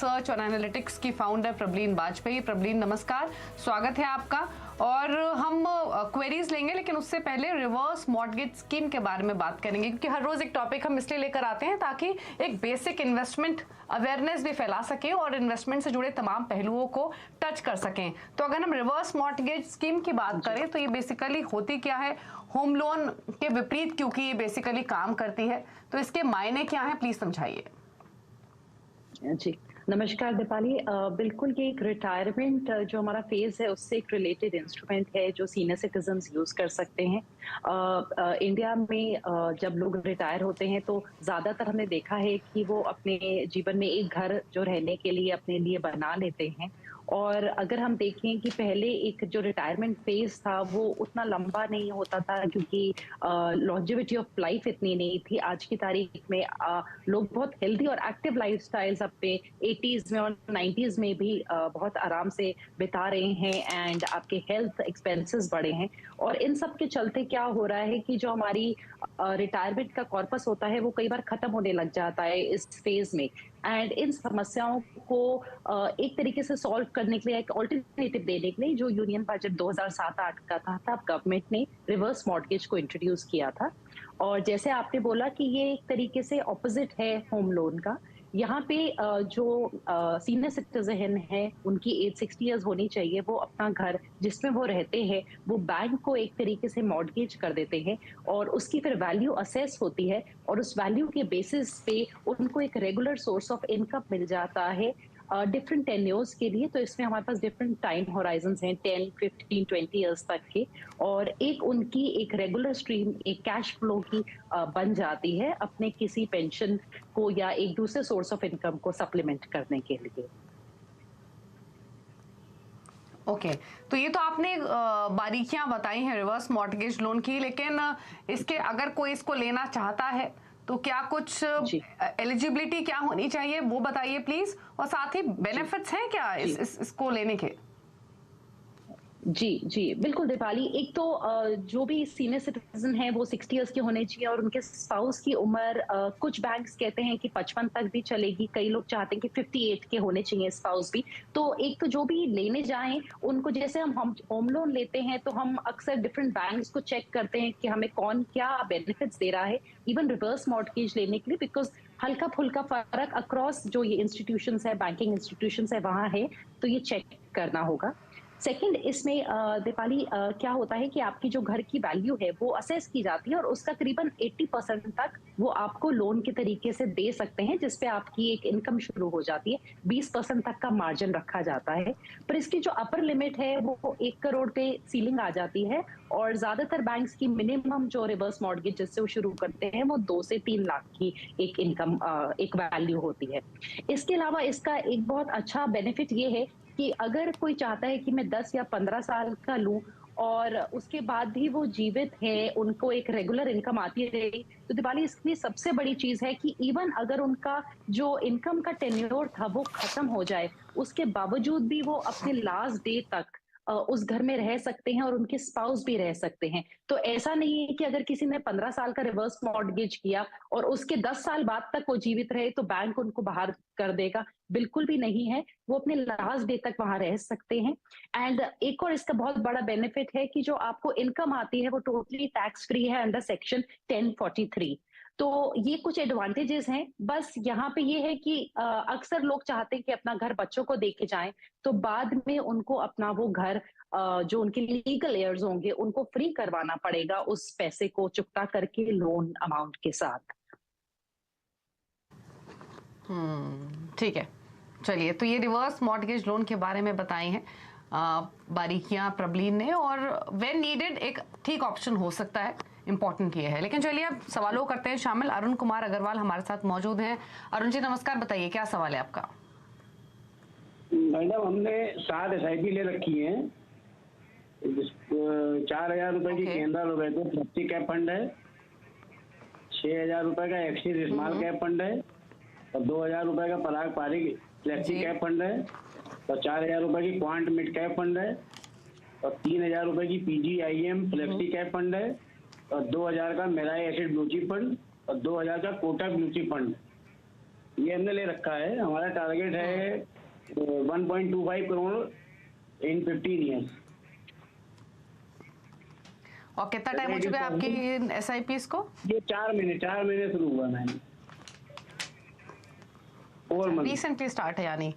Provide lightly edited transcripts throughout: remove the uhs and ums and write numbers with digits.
Research और analytics की founder Prableen Vajpayee. Prableen नमस्कार, स्वागत है आपका। और हम क्वेरीज लेंगे, लेकिन उससे पहले रिवर्स मॉर्टगेज स्कीम के बारे में बात करेंगे, क्योंकि हर रोज एक टॉपिक हम इसलिए लेकर आते हैं ताकि एक बेसिक इन्वेस्टमेंट अवेयरनेस भी फैला सके और इन्वेस्टमेंट से जुड़े तमाम पहलुओं को टच कर सकें। तो अगर हम रिवर्स मॉर्टगेज स्कीम की बात करें तो ये बेसिकली होती क्या है, होम लोन के विपरीत क्योंकि ये बेसिकली काम करती है, तो इसके मायने क्या है, प्लीज समझाइए। जी नमस्कार दीपाली। बिल्कुल ये एक रिटायरमेंट जो हमारा फेज है उससे एक रिलेटेड इंस्ट्रूमेंट है जो सीनियर सिटीजन्स यूज कर सकते हैं। इंडिया में जब लोग रिटायर होते हैं तो ज्यादातर हमने देखा है कि वो अपने जीवन में एक घर जो रहने के लिए अपने लिए बना लेते हैं। और अगर हम देखें कि पहले एक जो रिटायरमेंट फेज था वो उतना लंबा नहीं होता था क्योंकि लॉन्जेविटी ऑफ लाइफ इतनी नहीं थी। आज की तारीख में लोग बहुत हेल्दी और एक्टिव लाइफस्टाइल्स अपने 80s में और 90s में भी बहुत आराम से बिता रहे हैं एंड आपके हेल्थ एक्सपेंसेस बढ़े हैं। और इन सब के चलते क्या हो रहा है कि जो हमारी रिटायरमेंट का कॉर्पस होता है वो कई बार खत्म होने लग जाता है इस फेज में। एंड इन समस्याओं को एक तरीके से सॉल्व करने के लिए, एक ऑल्टरनेटिव देने के लिए जो यूनियन बजट 2007-8 का था तब गवर्नमेंट ने रिवर्स मॉर्टगेज को इंट्रोड्यूस किया था। और जैसे आपने बोला कि ये एक तरीके से ऑपोजिट है होम लोन का। यहाँ पे जो सीनियर सिटीजन है उनकी एज 60 इयर्स होनी चाहिए, वो अपना घर जिसमें वो रहते हैं वो बैंक को एक तरीके से मॉर्टगेज कर देते हैं और उसकी फिर वैल्यू असेस होती है और उस वैल्यू के बेसिस पे उनको एक रेगुलर सोर्स ऑफ इनकम मिल जाता है डिफरेंट टेन्योर्स के लिए। तो इसमें हमारे पास डिफरेंट टाइम होराइजन्स हैं, 10, 15, 20 इयर्स तक के। और एक उनकी एक रेगुलर स्ट्रीम एक कैश फ्लो की बन जाती है अपने किसी पेंशन को या एक दूसरे सोर्स ऑफ इनकम को सप्लीमेंट करने के लिए। ओके तो ये तो आपने बारीकियां बताई हैं रिवर्स मॉर्टगेज लोन की, लेकिन इसके अगर कोई इसको लेना चाहता है तो क्या कुछ एलिजिबिलिटी क्या होनी चाहिए वो बताइए प्लीज, और साथ ही बेनिफिट्स हैं क्या इसको लेने के? जी जी बिल्कुल दीपाली। एक तो जो भी सीनियर सिटीजन है वो 60 इयर्स के होने चाहिए और उनके स्पाउस की उम्र कुछ बैंक्स कहते हैं कि 55 तक भी चलेगी, कई लोग चाहते हैं कि 58 के होने चाहिए स्पाउस भी। तो एक तो जो भी लेने जाएं उनको, जैसे हम होम लोन लेते हैं तो हम अक्सर डिफरेंट बैंक्स को चेक करते हैं कि हमें कौन क्या बेनिफिट्स दे रहा है इवन रिवर्स मॉर्टगेज लेने के लिए, बिकॉज हल्का फुल्का फर्क अक्रॉस जो ये इंस्टीट्यूशंस है, बैंकिंग इंस्टीट्यूशंस है वहां है, तो ये चेक करना होगा। सेकंड इसमें दीपाली क्या होता है कि आपकी जो घर की वैल्यू है वो असेस की जाती है और उसका करीबन 80% तक वो आपको लोन के तरीके से दे सकते हैं, जिसपे आपकी एक इनकम शुरू हो जाती है। 20% तक का मार्जिन रखा जाता है, पर इसकी जो अपर लिमिट है वो 1 करोड़ पे सीलिंग आ जाती है। और ज्यादातर बैंक्स की मिनिमम जो रिवर्स मॉर्टगेज जिससे वो शुरू करते हैं वो 2 से 3 लाख की एक इनकम एक वैल्यू होती है। इसके अलावा इसका एक बहुत अच्छा बेनिफिट ये है कि अगर कोई चाहता है कि मैं 10 या 15 साल का लूं और उसके बाद भी वो जीवित है, उनको एक रेगुलर इनकम आती रही, तो दिवाली इसकी सबसे बड़ी चीज है कि इवन अगर उनका जो इनकम का टेन्योर था वो खत्म हो जाए, उसके बावजूद भी वो अपने लास्ट डे तक उस घर में रह सकते हैं और उनके स्पाउस भी रह सकते हैं। तो ऐसा नहीं है कि अगर किसी ने 15 साल का रिवर्स मॉर्टगेज किया और उसके 10 साल बाद तक वो जीवित रहे तो बैंक उनको बाहर कर देगा, बिल्कुल भी नहीं है। वो अपने लास्ट डे तक वहां रह सकते हैं। एंड एक और इसका बहुत बड़ा बेनिफिट है कि जो आपको इनकम आती है वो टोटली टैक्स फ्री है अंडर सेक्शन 1043। तो ये कुछ एडवांटेजेस हैं। बस यहाँ पे ये है कि अक्सर लोग चाहते हैं कि अपना घर बच्चों को दे के जाएं, तो बाद में उनको अपना वो घर जो उनके लीगल एयर्स होंगे उनको फ्री करवाना पड़ेगा उस पैसे को चुकता करके लोन अमाउंट के साथ। ठीक है, चलिए, तो ये रिवर्स मॉर्टगेज लोन के बारे में बताई हैं बारीकियां प्रबलीन ने, और व्हेन नीडेड एक ठीक ऑप्शन हो सकता है, इंपॉर्टेंट ये है। लेकिन चलिए अब सवालों करते हैं शामिल। अरुण कुमार अग्रवाल हमारे साथ मौजूद हैं। अरुण जी नमस्कार, बताइए क्या सवाल है आपका? मैडम हमने 7 SIP ले रखी है। 4,000 रुपए की केंद्रा रुपए को फ्लेक्सी कैप फंड है, 6,000 रुपए का एक्सिस स्मॉल कैप फंड है और 2,000 रुपए का पराग पारिक फ्लेक्सी कैप फंड है और 4,000 रुपए की क्वांट मिड कैप फंड है और 3,000 रुपए की PGIM फ्लेक्सी कैप फंड है और 2,000 का Mirae acid blue chip fund और 2,000 का कोटक ब्लू चिप फंड। ये हमने ले रखा है। हमारा टारगेट है 1.25 करोड़ इन 15 ईयर्स। और कितना टाइम हो चुका है आपकी SIPs को? ये 4 महीने शुरू हुआ मैंने, 4 मंथ रिसेंटली स्टार्ट है यानी।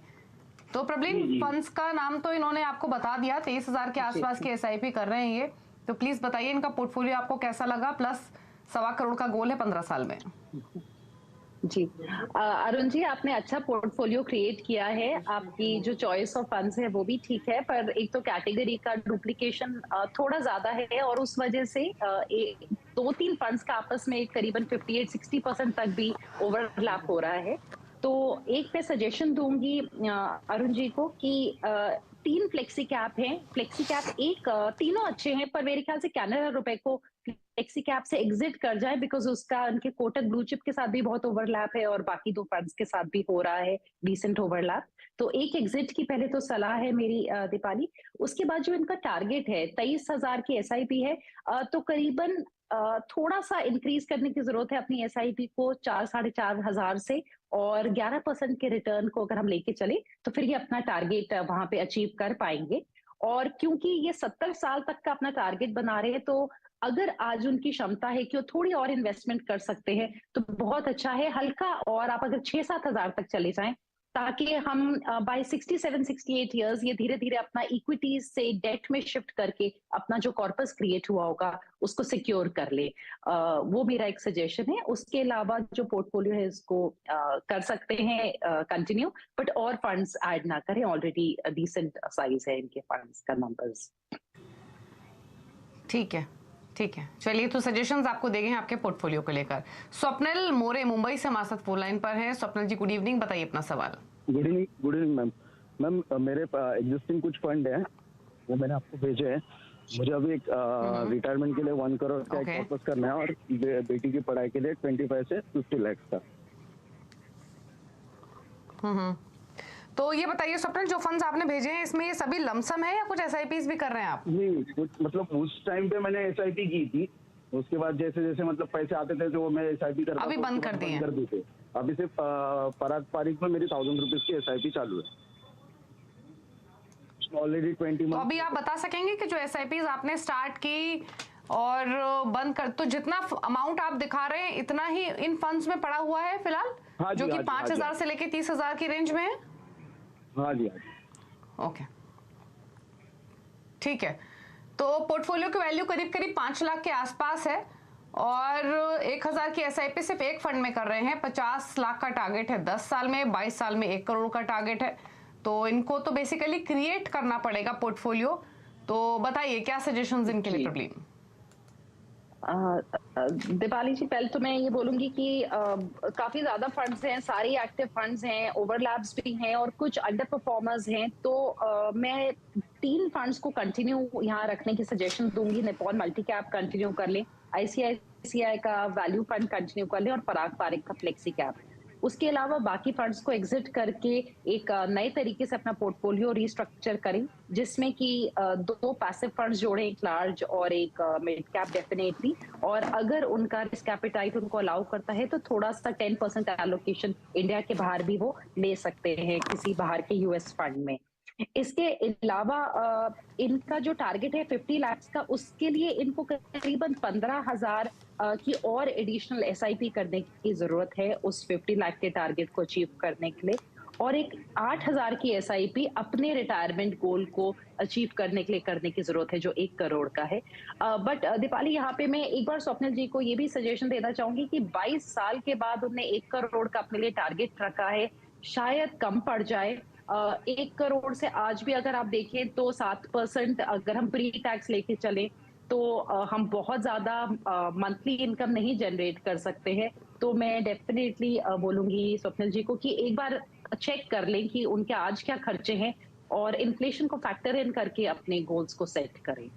तो प्रबलीन, फंड्स का नाम तो इन्होंने आपको बता दिया, 23,000 के आसपास की SIP कर रहे हैं ये। तो प्लीज बताइए इनका पोर्टफोलियो आपको कैसा लगा, प्लस 1.25 करोड़ का गोल है 15 साल में। जी अरुण जी, आपने अच्छा पोर्टफोलियो क्रिएट किया है। आपकी जो चॉइस ऑफ फंड्स है वो भी ठीक है, पर एक तो कैटेगरी का डुप्लीकेशन थोड़ा ज्यादा है और उस वजह से 2-3 फंड्स का आपस में करीबन 58-60% तक भी ओवरलैप हो रहा है। तो एक मैं सजेशन दूंगी अरुण जी को कि 3 फ्लेक्सी कैप हैं। फ्लेक्सी कैप तीनों अच्छे हैं, पर मेरे ख्याल से कैनरा रुपए को फ्लेक्सी कैप से एग्जिट कर जाए, बिकॉज उसका उनके कोटक ब्लू चिप के साथ भी बहुत ओवरलैप है और बाकी 2 फंड्स के साथ भी हो रहा है डिसेंट ओवरलैप। तो एक एग्जिट की पहले तो सलाह है मेरी दीपाली। उसके बाद जो इनका टारगेट है 23,000 की SIP है, तो करीबन थोड़ा सा इंक्रीज करने की जरूरत है अपनी SIP को 4-4.5 हजार से, और 11% के रिटर्न को अगर हम लेके चले तो फिर ये अपना टारगेट वहां पे अचीव कर पाएंगे। और क्योंकि ये 70 साल तक का अपना टारगेट बना रहे हैं, तो अगर आज उनकी क्षमता है कि वो थोड़ी और इन्वेस्टमेंट कर सकते हैं तो बहुत अच्छा है। हल्का और आप अगर 6-7 हजार तक चले जाएं, ताकि हम बाय 67-68 इयर्स ये धीरे धीरे अपना इक्विटीज से डेट में शिफ्ट करके अपना जो कॉर्पस क्रिएट हुआ होगा उसको सिक्योर कर ले। वो मेरा एक सजेशन है। उसके अलावा जो पोर्टफोलियो है उसको कर सकते हैं कंटिन्यू, बट और फंड्स ऐड ना करें। ऑलरेडी डिसेंट साइज है इनके फंड्स का नंबर्स। ठीक है, ठीक है, चलिए। तो सजेशंस आपको देंगे आपके पोर्टफोलियो को लेकर। स्वप्निल मोरे मुंबई से हमारे साथ फोन लाइन पर है। स्वप्निल जी, गुड इवनिंग, बताइए अपना सवाल। Good evening ma'am. मैम मेरे एग्जिस्टिंग कुछ फंड है, वो मैंने आपको भेजे हैं। मुझे अभी एक रिटायरमेंट के लिए 1 करोड़ का एक पर्पस करना है और बेटी की पढ़ाई के लिए 25 से 50 लाख का। तो ये बताइए स्वप्निल, जो फंड्स आपने भेजे हैं इसमें ये सभी लमसम है या कुछ SIPs भी कर रहे हैं आप? जी, कुछ मतलब उस टाइम पे मैंने SIP की थी, उसके बाद जैसे जैसे मतलब पैसे आते थे तो वो मैं SIP करता था। अभी बंद कर दिए? कर दी थी। अभी सिर्फ पराग पारिक में मेरी 1000 रुपीज की SIP चालू है ऑलरेडी 20 मंथ। तो अभी आप बता सकेंगे कि जो SIPs आपने स्टार्ट की और बंद कर, तो जितना अमाउंट आप दिखा रहे हैं इतना ही इन फंड्स में पड़ा हुआ है फिलहाल? हाँ जी, जो कि हाँ जी, 5,000 से लेके 30,000 की रेंज में है? हाँ जी, हाँ जी। ओके, ठीक है। तो पोर्टफोलियो की वैल्यू करीब करीब 5 लाख के आसपास है और 1,000 की SIP सिर्फ एक फंड में कर रहे हैं। 50 लाख का टारगेट है 10 साल में, 22 साल में 1 करोड़ का टारगेट है। तो इनको तो बेसिकली क्रिएट करना पड़ेगा पोर्टफोलियो। तो बताइए क्या सजेशंस इनके लिए प्रॉब्लम? दीपाली जी, पहले तो मैं ये बोलूंगी कि काफी ज्यादा फंड्स हैं, सारे एक्टिव फंड्स हैं, ओवरलैप्स भी हैं और कुछ अंडर परफॉर्मर्स हैं। तो मैं 3 फंड्स को कंटिन्यू यहाँ रखने की सजेशन दूंगी। निपॉन मल्टी कैप कंटिन्यू कर ले, ICICI का वैल्यू फंड कंटिन्यू कर ले और पराग पारिक का फ्लेक्सी कैप। उसके अलावा बाकी फंड्स को एग्जिट करके एक नए तरीके से अपना पोर्टफोलियो रिस्ट्रक्चर करें, जिसमें कि 2 पैसिव फंड्स जोड़ें, एक लार्ज और एक मिड कैप डेफिनेटली। और अगर उनका रिस्क एपेटाइट उनको अलाउ करता है तो थोड़ा सा 10% एलोकेशन इंडिया के बाहर भी वो ले सकते हैं किसी बाहर के US फंड में। इसके अलावा इनका जो टारगेट है 50 लाख का, उसके लिए इनको करीबन 15,000 की और एडिशनल SIP करने की जरूरत है उस 50 लाख के टारगेट को अचीव करने के लिए। और एक 8,000 की SIP अपने रिटायरमेंट गोल को अचीव करने के लिए करने की जरूरत है, जो 1 करोड़ का है। बट दीपाली, यहाँ पे मैं एक बार स्वप्निल जी को ये भी सजेशन देना चाहूंगी कि 22 साल के बाद उन्होंने 1 करोड़ का अपने लिए टारगेट रखा है, शायद कम पड़ जाए। 1 करोड़ से आज भी अगर आप देखें तो 7% अगर हम प्री टैक्स लेके चले तो हम बहुत ज्यादा मंथली इनकम नहीं जनरेट कर सकते हैं। तो मैं डेफिनेटली बोलूंगी स्वप्निल जी को कि एक बार चेक कर लें कि उनके आज क्या खर्चे हैं और इन्फ्लेशन को फैक्टर इन करके अपने गोल्स को सेट करें।